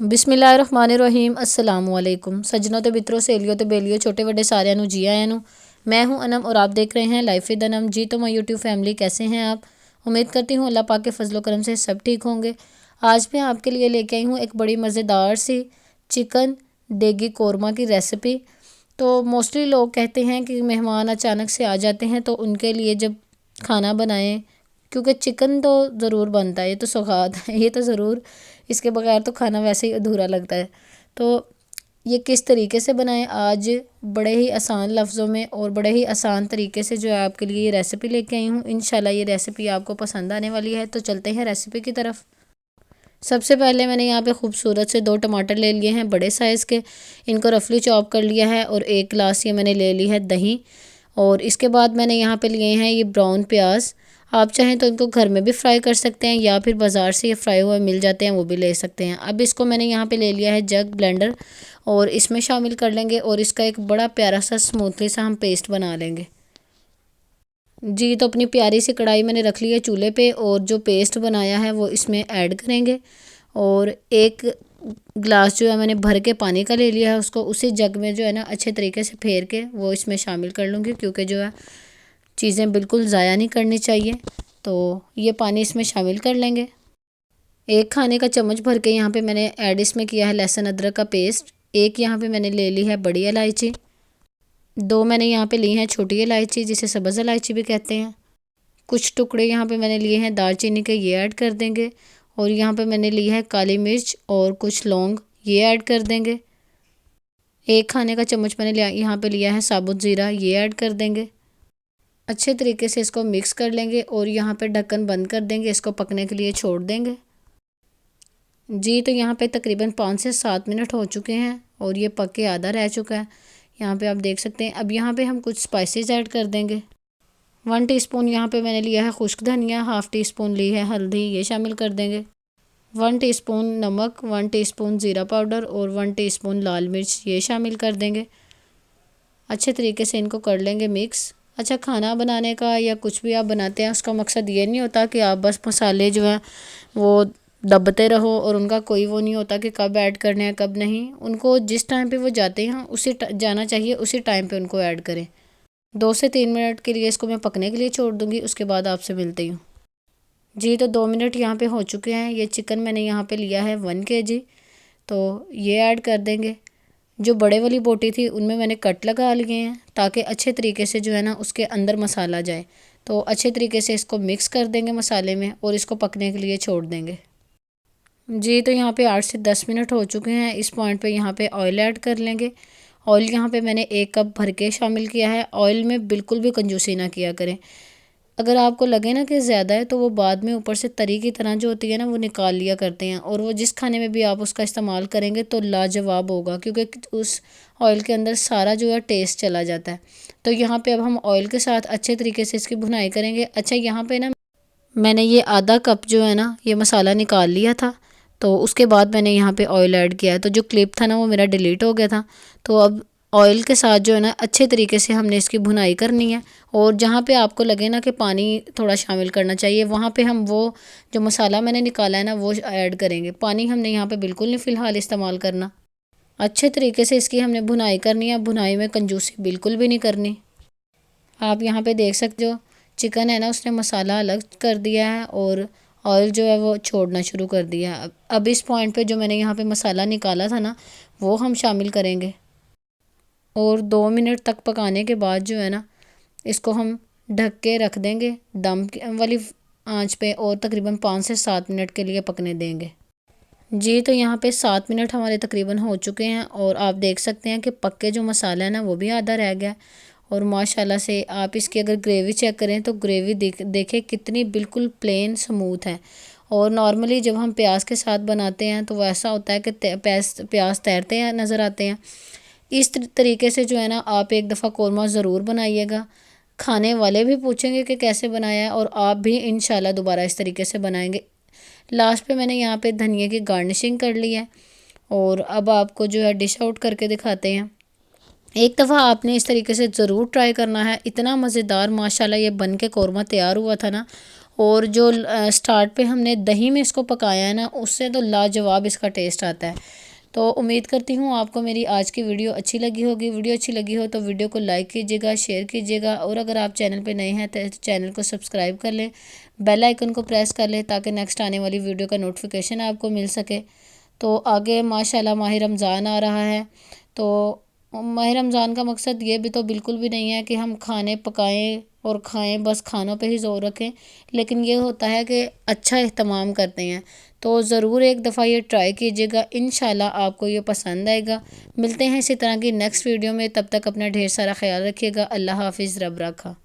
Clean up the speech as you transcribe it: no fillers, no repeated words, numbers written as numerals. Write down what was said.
बिस्मिल्लाहिर्रहमानिर्रहीम अस्सलामुअलैकुम सज्जनों तो मित्रों सहेलियों तो बेलियो छोटे बड़े सारिਆਂ ਨੂੰ जी आया ਨੂੰ। मैं हूं अनम और आप देख रहे हैं लाइफ विद अनम। जी तो मैं यूट्यूब फैमिली, कैसे हैं आप? उम्मीद करती हूं अल्लाह पाक के फजलो करम से सब ठीक होंगे। आज मैं आपके लिए लेके आई हूं एक बड़ी मज़ेदार सी चिकन देगी कौरमा की रेसिपी। तो मोस्टली लोग कहते हैं कि मेहमान अचानक से आ जाते हैं तो उनके लिए जब खाना बनाएं, क्योंकि चिकन तो ज़रूर बनता है, ये तो सौगात है, ये तो ज़रूर, इसके बगैर तो खाना वैसे ही अधूरा लगता है। तो ये किस तरीके से बनाएं, आज बड़े ही आसान लफ्ज़ों में और बड़े ही आसान तरीके से जो है आपके लिए ये रेसिपी लेके आई हूँ। इंशाल्लाह ये रेसिपी आपको पसंद आने वाली है। तो चलते हैं रेसिपी की तरफ। सबसे पहले मैंने यहाँ पे खूबसूरत से 2 टमाटर ले लिए हैं बड़े साइज़ के, इनको रफली चॉप कर लिया है। और 1 गिलास ये मैंने ले ली है दही। और इसके बाद मैंने यहाँ पे लिए हैं ये ब्राउन प्याज। आप चाहें तो इनको घर में भी फ्राई कर सकते हैं या फिर बाज़ार से ये फ्राई हुए मिल जाते हैं, वो भी ले सकते हैं। अब इसको मैंने यहाँ पे ले लिया है जग ब्लेंडर और इसमें शामिल कर लेंगे और इसका एक बड़ा प्यारा सा स्मूथली सा हम पेस्ट बना लेंगे। जी तो अपनी प्यारी सी कढ़ाई मैंने रख ली है चूल्हे पे और जो पेस्ट बनाया है वो इसमें ऐड करेंगे। और 1 गिलास जो है मैंने भर के पानी का ले लिया है, उसको उसी जग में जो है ना अच्छे तरीके से फेर के वो इसमें शामिल कर लूँगी, क्योंकि जो है चीज़ें बिल्कुल ज़ाया नहीं करनी चाहिए। तो ये पानी इसमें शामिल कर लेंगे। 1 खाने का चम्मच भर के यहाँ पे मैंने ऐड इसमें किया है लहसुन अदरक का पेस्ट। 1 यहाँ पे मैंने ले ली है बड़ी इलायची। 2 मैंने यहाँ पे ली हैं छोटी इलायची, जिसे सब्ज़ इलायची भी कहते हैं। कुछ टुकड़े यहाँ पे मैंने लिए हैं दालचीनी के, ये ऐड कर देंगे। और यहाँ पे मैंने ली है काली मिर्च और कुछ लौंग, ये ऐड कर देंगे। 1 खाने का चम्मच मैंने लिया यहाँ पे लिया है साबुत ज़ीरा, ये ऐड कर देंगे। अच्छे तरीके से इसको मिक्स कर लेंगे और यहाँ पे ढक्कन बंद कर देंगे, इसको पकने के लिए छोड़ देंगे। जी तो यहाँ पे तकरीबन 5 से 7 मिनट हो चुके हैं और ये पक के आधा रह चुका है, यहाँ पे आप देख सकते हैं। अब यहाँ पे हम कुछ स्पाइसेस ऐड कर देंगे। 1 टीस्पून यहाँ पे मैंने लिया है खुश्क धनिया, ½ टीस्पून ली है हल्दी, ये शामिल कर देंगे। 1 टीस्पून नमक, 1 टीस्पून ज़ीरा पाउडर और 1 टीस्पून लाल मिर्च, ये शामिल कर देंगे। अच्छे तरीके से इनको कर लेंगे मिक्स। अच्छा, खाना बनाने का या कुछ भी आप बनाते हैं उसका मकसद ये नहीं होता कि आप बस मसाले जो हैं वो दबते रहो और उनका कोई वो नहीं होता कि कब ऐड करने हैं कब नहीं। उनको जिस टाइम पे वो जाते हैं उसी जाना चाहिए, उसी टाइम पे उनको ऐड करें। 2 से 3 मिनट के लिए इसको मैं पकने के लिए छोड़ दूँगी, उसके बाद आपसे मिलती हूँ। जी तो 2 मिनट यहाँ पे हो चुके हैं। ये चिकन मैंने यहाँ पे लिया है 1 kg, तो ये ऐड कर देंगे। जो बड़े वाली बोटी थी उनमें मैंने कट लगा लिए हैं ताकि अच्छे तरीके से जो है ना उसके अंदर मसाला जाए। तो अच्छे तरीके से इसको मिक्स कर देंगे मसाले में और इसको पकने के लिए छोड़ देंगे। जी तो यहाँ पे 8 से 10 मिनट हो चुके हैं। इस पॉइंट पे यहाँ पे ऑयल ऐड कर लेंगे। ऑयल यहाँ पे मैंने 1 कप भर के शामिल किया है। ऑयल में बिल्कुल भी कंजूसी ना किया करें। अगर आपको लगे ना कि ज़्यादा है तो वो बाद में ऊपर से तरी की तरह जो होती है ना वो निकाल लिया करते हैं, और वो जिस खाने में भी आप उसका इस्तेमाल करेंगे तो लाजवाब होगा, क्योंकि उस ऑयल के अंदर सारा जो है टेस्ट चला जाता है। तो यहाँ पे अब हम ऑयल के साथ अच्छे तरीके से इसकी भुनाई करेंगे। अच्छा, यहाँ पे ना मैंने ये आधा कप जो है ना ये मसाला निकाल लिया था, तो उसके बाद मैंने यहाँ पे ऑयल ऐड किया है। तो जो क्लिप था ना वो मेरा डिलीट हो गया था। तो अब ऑयल के साथ जो है ना अच्छे तरीके से हमने इसकी भुनाई करनी है। और जहाँ पे आपको लगे ना कि पानी थोड़ा शामिल करना चाहिए, वहाँ पे हम वो जो मसाला मैंने निकाला है ना वो ऐड करेंगे। पानी हमने यहाँ पे बिल्कुल नहीं फ़िलहाल इस्तेमाल करना। अच्छे तरीके से इसकी हमने भुनाई करनी है। भुनाई में कंजूसी बिल्कुल भी नहीं करनी। आप यहाँ पे देख सकते हो चिकन है ना उसने मसाला अलग कर दिया है और ऑयल जो है वो छोड़ना शुरू कर दिया है। अब इस पॉइंट पे जो मैंने यहाँ पे मसाला निकाला था ना वो हम शामिल करेंगे। और 2 मिनट तक पकाने के बाद जो है ना इसको हम ढक के रख देंगे दम वाली आंच पे और तकरीबन 5 से 7 मिनट के लिए पकने देंगे। जी तो यहाँ पे 7 मिनट हमारे तकरीबन हो चुके हैं और आप देख सकते हैं कि पक्के जो मसाला है ना वो भी आधा रह गया। और माशाल्लाह से आप इसकी अगर ग्रेवी चेक करें तो ग्रेवी देखें कितनी बिल्कुल प्लेन स्मूथ है। और नॉर्मली जब हम प्याज के साथ बनाते हैं तो वैसा होता है कि प्याज तैरते हैं नज़र आते हैं। इस तरीके से जो है ना आप एक दफ़ा कौरमा ज़रूर बनाइएगा। खाने वाले भी पूछेंगे कि कैसे बनाया है और आप भी इंशाल्लाह दोबारा इस तरीके से बनाएंगे। लास्ट पे मैंने यहाँ पे धनिया की गार्निशिंग कर ली है और अब आपको जो है डिश आउट करके दिखाते हैं। एक दफ़ा आपने इस तरीके से ज़रूर ट्राई करना है। इतना मज़ेदार माशाल्लाह ये बन के कौरमा तैयार हुआ था ना, और जो स्टार्ट पे हमने दही में इसको पकाया है ना, उससे तो लाजवाब इसका टेस्ट आता है। तो उम्मीद करती हूँ आपको मेरी आज की वीडियो अच्छी लगी होगी। वीडियो अच्छी लगी हो तो वीडियो को लाइक कीजिएगा, शेयर कीजिएगा, और अगर आप चैनल पे नए हैं तो चैनल को सब्सक्राइब कर लें, बेल आइकन को प्रेस कर लें ताकि नेक्स्ट आने वाली वीडियो का नोटिफिकेशन आपको मिल सके। तो आगे माशाल्लाह माह रमज़ान आ रहा है, तो माह रमज़ान का मकसद ये भी तो बिल्कुल भी नहीं है कि हम खाने पकाएं और खाएं, बस खानों पे ही ज़ोर रखें, लेकिन ये होता है कि अच्छा इह्तमाम करते हैं। तो ज़रूर एक दफ़ा ये ट्राई कीजिएगा, इंशाल्लाह आपको ये पसंद आएगा। मिलते हैं इसी तरह की नेक्स्ट वीडियो में, तब तक अपना ढेर सारा ख्याल रखिएगा। अल्लाह हाफिज़, रब रखा।